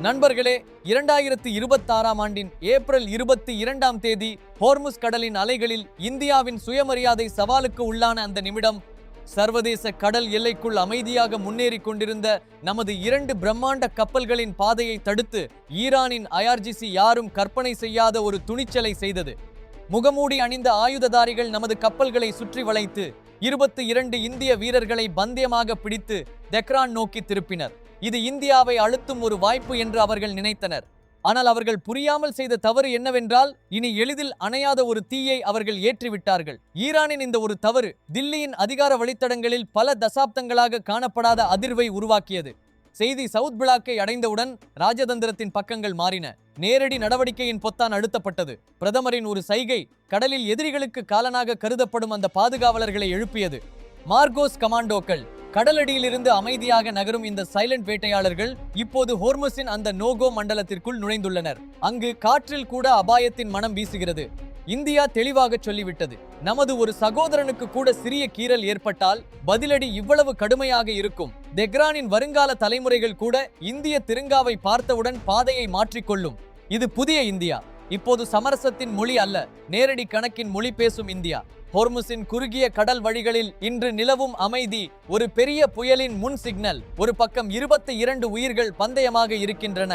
நண்பர்களே, 2026ஆம் ஆண்டின் ஏப்ரல் 22ஆம் தேதி ஹோர்முஸ் கடலின் அலைகளில் இந்தியாவின் சுயமரியாதை சவாலுக்கு உள்ளான அந்த நிமிடம், சர்வதேச கடல் எல்லைக்குள் அமைதியாக முன்னேறி கொண்டிருந்த நமது 2 பிரம்மாண்ட கப்பல்களின் பாதையை தடுத்து ஈரானின் IRGC யாரும் கற்பனை செய்யாத ஒரு துணிச்சலை செய்தது. முகமூடி அணிந்த ஆயுததாரிகள் நமது கப்பல்களை சுற்றி வளைத்து 22 இந்திய வீரர்களை பந்தயமாக பிடித்து தெஹ்ரான் நோக்கி திருப்பினர். இது இந்தியாவை அழுத்தும் ஒரு வாய்ப்பு என்று அவர்கள் நினைத்தனர். ஆனால் அவர்கள் புரியாமல் செய்த தவறு என்னவென்றால், இனி எளிதில் அணையாத ஒரு தீயை அவர்கள் ஏற்றிவிட்டார்கள். ஈரானின் இந்த ஒரு தவறு தில்லியின் அதிகார வழித்தடங்களில் பல தசாப்தங்களாக காணப்படாத அதிர்வை உருவாக்கியது. செய்தி சவுத் பிளாக்கை அடைந்தவுடன் ராஜதந்திரத்தின் பக்கங்கள் மாறின. நேரடி நடவடிக்கையின் பொத்தான் அழுத்தப்பட்டது. பிரதமரின் ஒரு சைகை கடலில் எதிரிகளுக்கு காலனாக கருதப்படும் அந்த பாதுகாவலர்களை எழுப்பியது. மார்கோஸ் கமாண்டோக்கள், கடலடியிலிருந்து அமைதியாக நகரும் இந்த சைலண்ட் வேட்டையாளர்கள் இப்போது ஹோர்முஸின் அந்த நோகோ மண்டலத்திற்குள் நுழைந்துள்ளனர். அங்கு காற்றில் கூட அபாயத்தின் மனம் வீசுகிறது. இந்தியா தெளிவாக சொல்லிவிட்டது, நமது ஒரு சகோதரனுக்கு கூட சிறிய கீறல் ஏற்பட்டால் பதிலடி இவ்வளவு கடுமையாக இருக்கும். தெஹ்ரானின் வருங்கால தலைமுறைகள் கூட இந்திய திருங்காவை பார்த்தவுடன் பாதையை மாற்றிக்கொள்ளும். இது புதிய இந்தியா. இப்போது சமரசத்தின் மொழி அல்ல, நேரடி கணக்கின் மொழி பேசும் இந்தியா. ஹோர்முஸின் குறுகிய கடல் வழிகளில் இன்று நிலவும் அமைதி ஒரு பெரிய புயலின் முன் சிக்னல். ஒரு பக்கம் 22 உயிர்கள் பந்தயமாக இருக்கின்றன,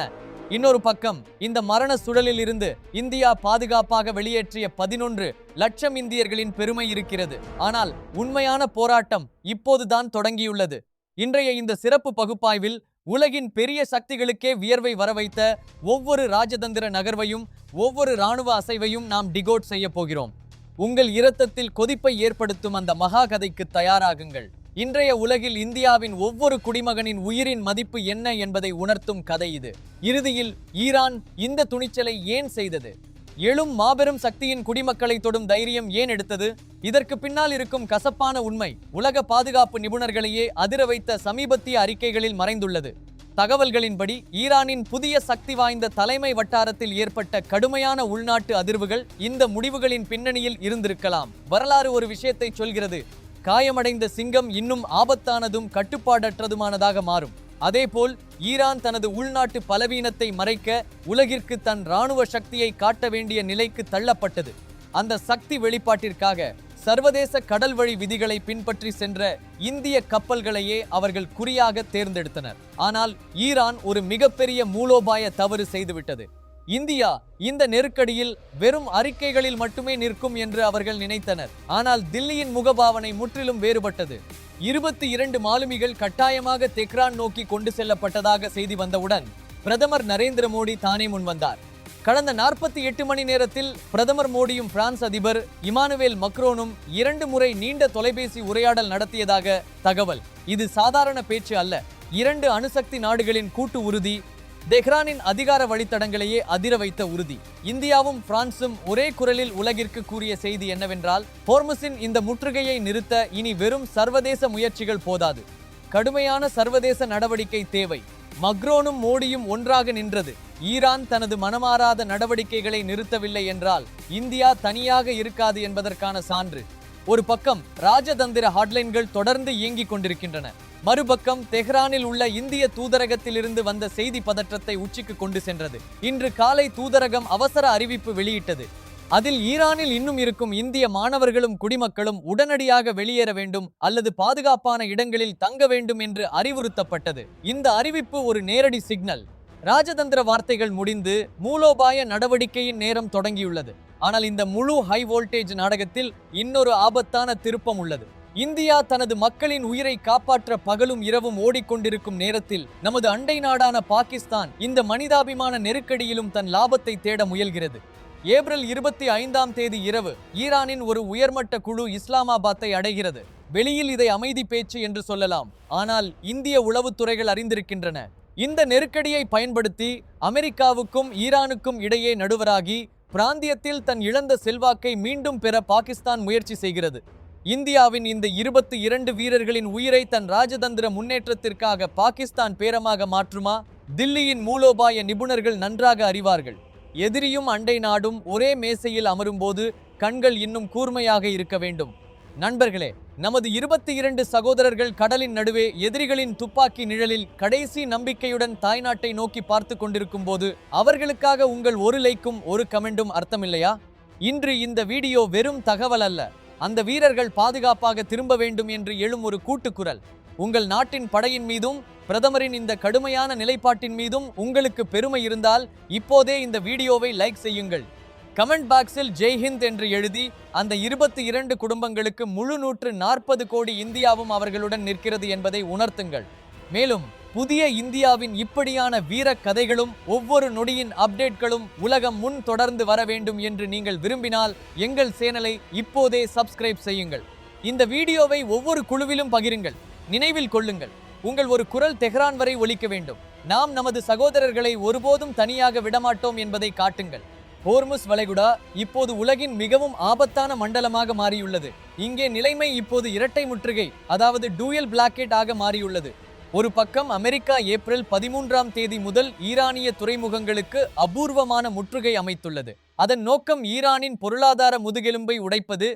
இன்னொரு பக்கம் இந்த மரண சுழலில் இருந்து இந்தியா பாதுகாப்பாக வெளியேற்றிய 11 லட்சம் இந்தியர்களின் பெருமை இருக்கிறது. ஆனால் உண்மையான போராட்டம் இப்போதுதான் தொடங்கியுள்ளது. இன்றைய இந்த சிறப்பு பகுப்பாய்வில் உலகின் பெரிய சக்திகளுக்கே வியர்வை வரவைத்த ஒவ்வொரு ராஜதந்திர நகர்வையும், ஒவ்வொரு இராணுவ அசைவையும் நாம் டிகோட் செய்ய போகிறோம். உங்கள் இரத்தத்தில் கொதிப்பை ஏற்படுத்தும் அந்த மகா கதைக்கு தயாராகுங்கள். இன்றைய உலகில் இந்தியாவின் ஒவ்வொரு குடிமகனின் உயிரின் மதிப்பு என்ன என்பதை உணர்த்தும் கதை இது. இறுதியில் ஈரான் இந்த துணிச்சலை ஏன் செய்தது? எழும் மாபெரும் சக்தியின் குடிமக்களை தொடும் தைரியம் ஏன் எடுத்தது? இதற்கு பின்னால் இருக்கும் கசப்பான உண்மை உலக பாதுகாப்பு நிபுணர்களையே அதிர வைத்த சமீபத்திய அறிக்கைகளில் மறைந்துள்ளது. தகவல்களின்படி ஈரானின் புதிய சக்தி வாய்ந்த தலைமை வட்டாரத்தில் ஏற்பட்ட கடுமையான உள்நாட்டு அதிர்வுகள் இந்த முடிவுகளின் பின்னணியில் இருந்திருக்கலாம். வரலாறு ஒரு விஷயத்தை சொல்கிறது, காயமடைந்த சிங்கம் இன்னும் ஆபத்தானதும் கட்டுப்பாடற்றதுமானதாக மாறும். அதேபோல் ஈரான் தனது உள்நாட்டு பலவீனத்தை மறைக்க உலகிற்கு தன் இராணுவ சக்தியை காட்ட வேண்டிய நிலைக்கு தள்ளப்பட்டது. அந்த சக்தி வெளிப்பாட்டிற்காக சர்வதேச கடல் வழி விதிகளை பின்பற்றி சென்ற இந்திய கப்பல்களையே அவர்கள் குறியாக தேர்ந்தெடுத்தனர். ஆனால் ஈரான் ஒரு மிகப்பெரிய மூலோபாய தவறு செய்துவிட்டது. இந்தியா இந்த நெருக்கடியில் வெறும் அறிக்கைகளில் மட்டுமே நிற்கும் என்று அவர்கள் நினைத்தனர். ஆனால் தில்லியின் முகபாவனை முற்றிலும் வேறுபட்டது. 22 மாலுமிகள் கட்டாயமாக தெஹ்ரான் நோக்கி கொண்டு செல்லப்பட்டதாக செய்தி வந்தவுடன் பிரதமர் நரேந்திர மோடி தானே முன்வந்தார். கடந்த 48 மணி நேரத்தில் பிரதமர் மோடியும் பிரான்ஸ் அதிபர் இமானுவேல் மக்ரோனும் 2 முறை நீண்ட தொலைபேசி உரையாடல் நடத்தியதாக தகவல். இது சாதாரண பேச்சு அல்ல. 2 அணுசக்தி நாடுகளின் கூட்டு உறுதி, தெஹ்ரானின் அதிகார வழித்தடங்களையே அதிர வைத்த உறுதி. இந்தியாவும் பிரான்சும் ஒரே குரலில் உலகிற்கு கூறிய செய்தி என்னவென்றால், ஹோர்முஸின் இந்த முற்றுகையை நிறுத்த இனி வெறும் சர்வதேச முயற்சிகள் போதாது, கடுமையான சர்வதேச நடவடிக்கை தேவை. மக்ரோனும் மோடியும் ஒன்றாக நின்றது. ஈரான் தனது மனமாறாத நடவடிக்கைகளை நிறுத்தவில்லை என்றால் இந்தியா தனியாக இருக்காது என்பதற்கான சான்று. ஒரு பக்கம் ராஜதந்திர ஹாட்லைன்கள் தொடர்ந்து இயங்கிக் கொண்டிருக்கின்றன. மறுபக்கம் தெஹ்ரானில் உள்ள இந்திய தூதரகத்திலிருந்து வந்த செய்தி பதற்றத்தை உச்சிக்கு கொண்டு சென்றது. இன்று காலை தூதரகம் அவசர அறிவிப்பு வெளியிட்டது. அதில் ஈரானில் இன்னும் இருக்கும் இந்திய மாணவர்களும் குடிமக்களும் உடனடியாக வெளியேற வேண்டும் அல்லது பாதுகாப்பான இடங்களில் தங்க வேண்டும் என்று அறிவுறுத்தப்பட்டது. இந்த அறிவிப்பு ஒரு நேரடி சிக்னல். ராஜதந்திர வார்த்தைகள் முடிந்து மூலோபாய நடவடிக்கையின் நேரம் தொடங்கியுள்ளது. ஆனால் இந்த முழு ஹை வோல்டேஜ் நாடகத்தில் இன்னொரு ஆபத்தான திருப்பம் உள்ளது. இந்தியா தனது மக்களின் உயிரை காப்பாற்ற பகலும் இரவும் ஓடிக்கொண்டிருக்கும் நேரத்தில் நமது அண்டை நாடான பாகிஸ்தான் இந்த மனிதாபிமான நெருக்கடியிலும் தன் லாபத்தை தேட முயல்கிறது. ஏப்ரல் 25ஆம் தேதி இரவு ஈரானின் ஒரு உயர்மட்ட குழு இஸ்லாமாபாத்தை அடைகிறது. வெளியில் இதை அமைதி பேச்சு என்று சொல்லலாம், ஆனால் இந்திய உளவுத்துறைகள் அறிந்திருக்கின்றன. இந்த நெருக்கடியை பயன்படுத்தி அமெரிக்காவுக்கும் ஈரானுக்கும் இடையே நடுவராகி பிராந்தியத்தில் தன் இழந்த செல்வாக்கை மீண்டும் பெற பாகிஸ்தான் முயற்சி செய்கிறது. இந்தியாவின் இந்த 22 வீரர்களின் உயிரை தன் ராஜதந்திர முன்னேற்றத்திற்காக பாகிஸ்தான் பேரமாக மாற்றுமா? தில்லியின் மூலோபாய நிபுணர்கள் நன்றாக அறிவார்கள். எதிரியும் அண்டை நாடும் ஒரே மேசையில் அமரும்போது கண்கள் இன்னும் கூர்மையாக இருக்க வேண்டும். நண்பர்களே, நமது 22 சகோதரர்கள் கடலின் நடுவே எதிரிகளின் துப்பாக்கி நிழலில் கடைசி நம்பிக்கையுடன் தாய்நாட்டை நோக்கி பார்த்து கொண்டிருக்கும் போது அவர்களுக்காக உங்கள் ஒரு லைக்கும் ஒரு கமெண்டும் அர்த்தமில்லையா? இன்று இந்த வீடியோ வெறும் தகவல் அல்ல, அந்த வீரர்கள் பாதுகாப்பாக திரும்ப வேண்டும் என்று எழும் ஒரு கூட்டுக்குரல். உங்கள் நாட்டின் படையின் மீதும் பிரதமரின் இந்த கடுமையான நிலைப்பாட்டின் மீதும் உங்களுக்கு பெருமை இருந்தால் இப்போதே இந்த வீடியோவை லைக் செய்யுங்கள். கமெண்ட் பாக்ஸில் ஜெய்ஹிந்த் என்று எழுதி அந்த 22 குடும்பங்களுக்கு முழு 140 கோடி இந்தியாவும் அவர்களுடன் நிற்கிறது என்பதை உணர்த்துங்கள். மேலும் புதிய இந்தியாவின் இப்படியான வீர கதைகளும் ஒவ்வொரு நொடியின் அப்டேட்களும் உலகம் முன் தொடர்ந்து வர வேண்டும் என்று நீங்கள் விரும்பினால் எங்கள் சேனலை இப்போதே சப்ஸ்கிரைப் செய்யுங்கள். இந்த வீடியோவை ஒவ்வொரு குழுவிலும் பகிருங்கள். நினைவில் கொள்ளுங்கள், உங்கள் ஒரு குரல் தெஹ்ரான் வரை ஒலிக்க வேண்டும். நாம் நமது சகோதரர்களை ஒருபோதும் தனியாக விடமாட்டோம் என்பதை காட்டுங்கள். ஹோர்முஸ் வளைகுடா இப்போது உலகின் மிகவும் ஆபத்தான மண்டலமாக மாறியுள்ளது. இங்கே நிலைமை இப்போது இரட்டை முற்றுகை, அதாவது டூயல் பிளாக்கெட் ஆக மாறியுள்ளது. ஒரு பக்கம் அமெரிக்கா ஏப்ரல் 13ஆம் தேதி முதல் ஈரானிய துறைமுகங்களுக்கு அபூர்வமான முற்றுகை அமைத்துள்ளது. அதன் நோக்கம் ஈரானின் பொருளாதார முதுகெலும்பை உடைப்பது.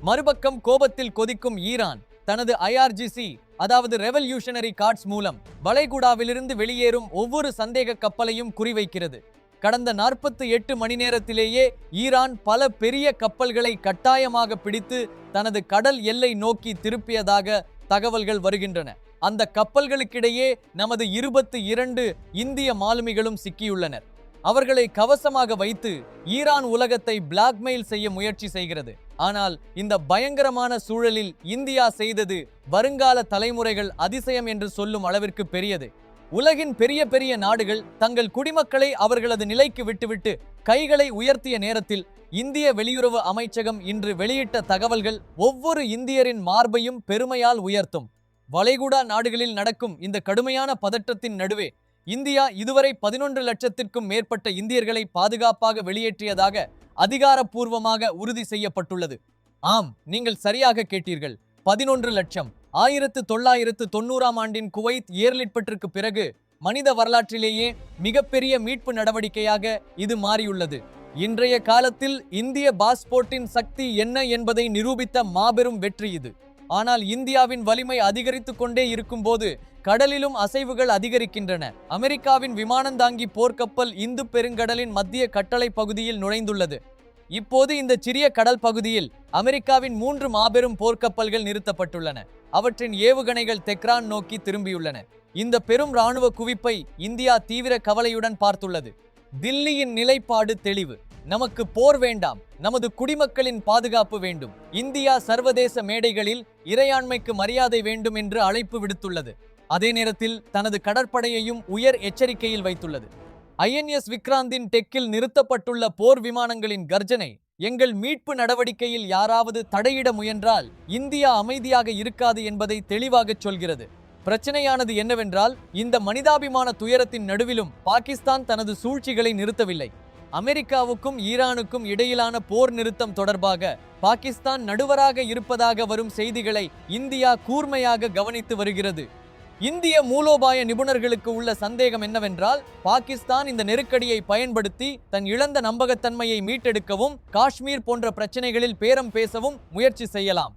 மறுபக்கம் கோபத்தில் கொதிக்கும் ஈரான் தனது IRGC, அதாவது ரெவல்யூஷனரி கார்ட்ஸ் மூலம் வளைகுடாவிலிருந்து வெளியேறும் ஒவ்வொரு சந்தேக கப்பலையும் குறிவைக்கிறது. கடந்த 48 மணி நேரத்திலேயே ஈரான் பல பெரிய கப்பல்களை கட்டாயமாக பிடித்து தனது கடல் எல்லை நோக்கி திருப்பியதாக தகவல்கள் வருகின்றன. அந்த கப்பல்களுக்கிடையே நமது 22 இந்திய மாலுமிகளும் சிக்கியுள்ளனர். அவர்களை கவசமாக வைத்து ஈரான் உலகத்தை பிளாக்மெயில் செய்ய முயற்சி செய்கிறது. ஆனால் இந்த பயங்கரமான சூழலில் இந்தியா செய்தது வருங்கால தலைமுறைகள் அதிசயம் என்று சொல்லும் அளவிற்கு பெரியது. உலகின் பெரிய பெரிய நாடுகள் தங்கள் குடிமக்களை அவர்களது நிலைக்கு விட்டுவிட்டு கைகளை உயர்த்திய நேரத்தில் இந்திய வெளியுறவு அமைச்சகம் இன்று வெளியிட்ட தகவல்கள் ஒவ்வொரு இந்தியரின் மார்பையும் பெருமையால் உயர்த்தும். வளைகுடா நாடுகளில் நடக்கும் இந்த கடுமையான பதற்றத்தின் நடுவே இந்தியா இதுவரை 11 லட்சத்திற்கும் மேற்பட்ட இந்தியர்களை பாதுகாப்பாக வெளியேற்றியதாக அதிகாரப்பூர்வமாக உறுதி செய்யப்பட்டுள்ளது. ஆம், நீங்கள் சரியாக கேட்டீர்கள், 11 லட்சம். 1990ஆம் ஆண்டின் குவைத் ஏர்லிட்பட்டிற்கு பிறகு மனித வரலாற்றிலேயே மிகப்பெரிய மீட்பு நடவடிக்கையாக இது மாறியுள்ளது. இன்றைய காலத்தில் இந்திய பாஸ்போர்ட்டின் சக்தி என்ன என்பதை நிரூபித்த மாபெரும் வெற்றி இது. ஆனால் இந்தியாவின் வலிமை அதிகரித்து கொண்டே இருக்கும் போது கடலிலும் அசைவுகள் அதிகரிக்கின்றன. அமெரிக்காவின் விமானந்தாங்கி போர்க்கப்பல் இந்து பெருங்கடலின் மத்திய கட்டளை பகுதியில் நுழைந்துள்ளது. இப்போது இந்த சிறிய கடல் பகுதியில் அமெரிக்காவின் 3 மாபெரும் போர்க்கப்பல்கள் நிறுத்தப்பட்டுள்ளன. அவற்றின் ஏவுகணைகள் தெஹ்ரான் நோக்கி திரும்பியுள்ளன. இந்த பெரும் இராணுவ குவிப்பை இந்தியா தீவிர கவலையுடன் பார்த்துள்ளது. தில்லியின் நிலைப்பாடு தெளிவு: நமக்கு போர் வேண்டாம், நமது குடிமக்களின் பாதுகாப்பு வேண்டும். இந்தியா சர்வதேச மேடைகளில் இறையாண்மைக்கு மரியாதை வேண்டும் என்று அழைப்பு விடுத்துள்ளது. அதே நேரத்தில் தனது கடற்படையையும் உயர் எச்சரிக்கையில் வைத்துள்ளது. INS விக்ராந்தின் டெக்கில் நிறுத்தப்பட்டுள்ள போர் விமானங்களின் கர்ஜனை எங்கள் மீட்பு நடவடிக்கையில் யாராவது தடையிட முயன்றால் இந்தியா அமைதியாக இருக்காது என்பதை தெளிவாகச் சொல்கிறது. பிரச்சனையானது என்னவென்றால், இந்த மனிதாபிமான துயரத்தின் நடுவிலும் பாகிஸ்தான் தனது சூழ்ச்சிகளை நிறுத்தவில்லை. அமெரிக்காவுக்கும் ஈரானுக்கும் இடையிலான போர் நிறுத்தம் தொடர்பாக பாகிஸ்தான் நடுவராக இருப்பதாக வரும் செய்திகளை இந்தியா கூர்மையாக கவனித்து வருகிறது. இந்திய மூலோபாய நிபுணர்களுக்கு உள்ள சந்தேகம் என்னவென்றால், பாகிஸ்தான் இந்த நெருக்கடியை பயன்படுத்தி தன் இழந்த நம்பகத்தன்மையை மீட்டெடுக்கவும் காஷ்மீர் போன்ற பிரச்சனைகளில் பேரம் பேசவும் முயற்சி செய்யலாம்.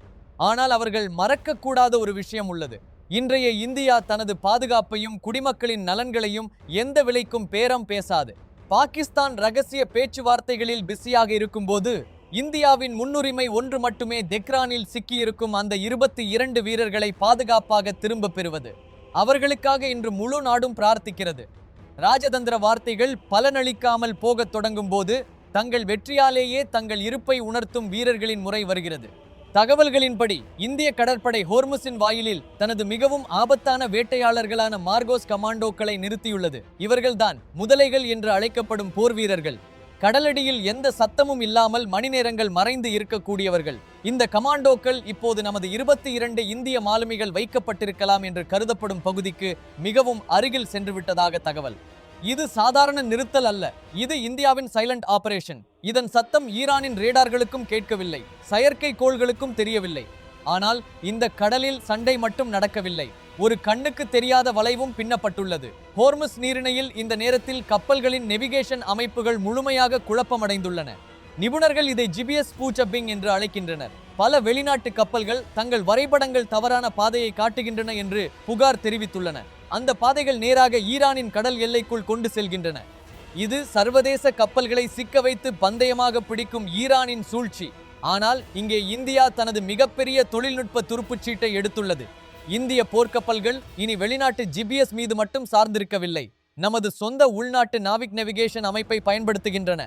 ஆனால் அவர்கள் மறக்கக்கூடாத ஒரு விஷயம் உள்ளது. இன்றைய இந்தியா தனது பாதுகாப்பையும் குடிமக்களின் நலன்களையும் எந்த விலைக்கும் பேரம் பேசாது. பாகிஸ்தான் ரகசிய பேச்சுவார்த்தைகளில் பிஸியாக இருக்கும்போது இந்தியாவின் முன்னுரிமை ஒன்று மட்டுமே: தெஹ்ரானில் சிக்கியிருக்கும் அந்த 22 வீரர்களை பாதுகாப்பாக திரும்ப பெறுவது. அவர்களுக்காக இன்று முழு நாடும் பிரார்த்திக்கிறது. ராஜதந்திர வார்த்தைகள் பலனளிக்காமல் போகத் தொடங்கும் போது தங்கள் வெற்றியாலேயே தங்கள் இருப்பை உணர்த்தும் வீரர்களின் முறை வருகிறது. தகவல்களின்படி இந்திய கடற்படை ஹோர்முஸின் வாயிலில் தனது மிகவும் ஆபத்தான வேட்டையாளர்களான மார்கோஸ் கமாண்டோக்களை நிறுத்தியுள்ளது. இவர்கள்தான் முதலைகள் என்று அழைக்கப்படும் போர் வீரர்கள். கடலடியில் எந்த சத்தமும் இல்லாமல் மணி நேரங்கள் மறைந்து இருக்கக்கூடியவர்கள். இந்த கமாண்டோக்கள் இப்போது நமது 22 இந்திய மாலுமிகள் வைக்கப்பட்டிருக்கலாம் என்று கருதப்படும் பகுதிக்கு மிகவும் அருகில் சென்றுவிட்டதாக தகவல். இது சாதாரண நிறுத்தல் அல்ல, இது இந்தியாவின் சைலண்ட் ஆபரேஷன். இதன் சத்தம் ஈரானின் ரேடார்களுக்கும் கேட்கவில்லை, செயற்கைக்கோள்களுக்கும் தெரியவில்லை. ஆனால் இந்த கடலில் சண்டை மட்டும் நடக்கவில்லை, ஒரு கண்ணுக்கு தெரியாத வளைவும் பின்னப்பட்டுள்ளது. ஹோர்முஸ் நீரிணையில் இந்த நேரத்தில் கப்பல்களின் நேவிகேஷன் அமைப்புகள் முழுமையாக குழப்பமடைந்துள்ளன. நிபுணர்கள் இதை GPS ஸ்பூச்சப்பிங் என்று அழைக்கின்றனர். பல வெளிநாட்டு கப்பல்கள் தங்கள் வரைபடங்கள் தவறான பாதையை காட்டுகின்றன என்று புகார் தெரிவித்துள்ளன. அந்த பாதைகள் நேராக ஈரானின் கடல் எல்லைக்குள் கொண்டு செல்கின்றன. இது சர்வதேச கப்பல்களை சிக்க வைத்து பந்தயமாக பிடிக்கும் ஈரானின் சூழ்ச்சி. ஆனால் இங்கே இந்தியா தனது மிகப்பெரிய தொழில்நுட்ப துருப்புச்சீட்டை எடுத்துள்ளது. இந்திய போர்க்கப்பல்கள் இனி வெளிநாட்டு ஜிபிஎஸ் மீது மட்டும் சார்ந்திருக்கவில்லை, நமது சொந்த உள்நாட்டு நாவிக் நேவிகேஷன் அமைப்பை பயன்படுத்துகின்றன.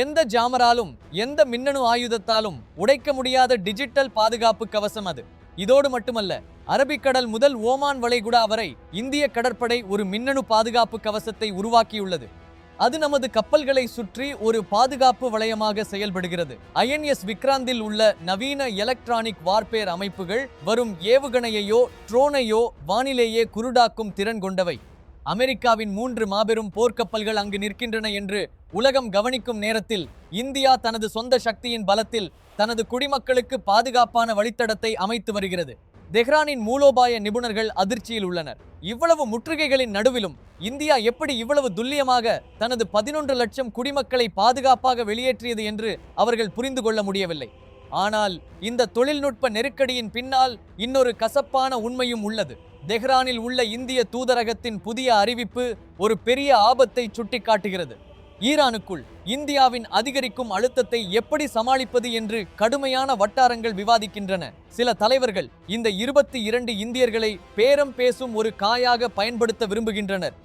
எந்த ஜாமராலும் எந்த மின்னணு ஆயுதத்தாலும் உடைக்க முடியாத டிஜிட்டல் பாதுகாப்பு கவசம் அது. இதோடு மட்டுமல்ல, அரபிக்கடல் முதல் ஓமான் வளைகுடா வரை இந்திய கடற்படை ஒரு மின்னணு பாதுகாப்பு கவசத்தை உருவாக்கியுள்ளது. அது நமது கப்பல்களை சுற்றி ஒரு பாதுகாப்பு வளையமாக செயல்படுகிறது. ஐஎன்எஸ் விக்ராந்தில் உள்ள நவீன எலக்ட்ரானிக் வார்பேர் அமைப்புகள் வரும் ஏவுகணையையோ ட்ரோனையோ வானிலேயே குருடாக்கும் திறன் கொண்டவை. அமெரிக்காவின் 3 மாபெரும் போர்க்கப்பல்கள் அங்கு நிற்கின்றன என்று உலகம் கவனிக்கும் நேரத்தில் இந்தியா தனது சொந்த சக்தியின் பலத்தில் தனது குடிமக்களுக்கு பாதுகாப்பான வழித்தடத்தை அமைத்து வருகிறது. தெஹ்ரானின் மூலோபாய நிபுணர்கள் அதிர்ச்சியில் உள்ளனர். இவ்வளவு முற்றுகைகளின் நடுவிலும் இந்தியா எப்படி இவ்வளவு துல்லியமாக தனது 11 லட்சம் குடிமக்களை பாதுகாப்பாக வெளியேற்றியது என்று அவர்கள் புரிந்து கொள்ள முடியவில்லை. ஆனால் இந்த தொழில்நுட்ப நெருக்கடியின் பின்னால் இன்னொரு கசப்பான உண்மையும் உள்ளது. தெஹ்ரானில் உள்ள இந்திய தூதரகத்தின் புதிய அறிவிப்பு ஒரு பெரிய ஆபத்தை சுட்டிக்காட்டுகிறது. ஈரானுக்குள் இந்தியாவின் அதிகரிக்கும் அழுத்தத்தை எப்படி சமாளிப்பது என்று கடுமையான வட்டாரங்கள் விவாதிக்கின்றன. சில தலைவர்கள் இந்த 22 இந்தியர்களை பேரம் பேசும் ஒரு காயாக பயன்படுத்த விரும்புகின்றனர்.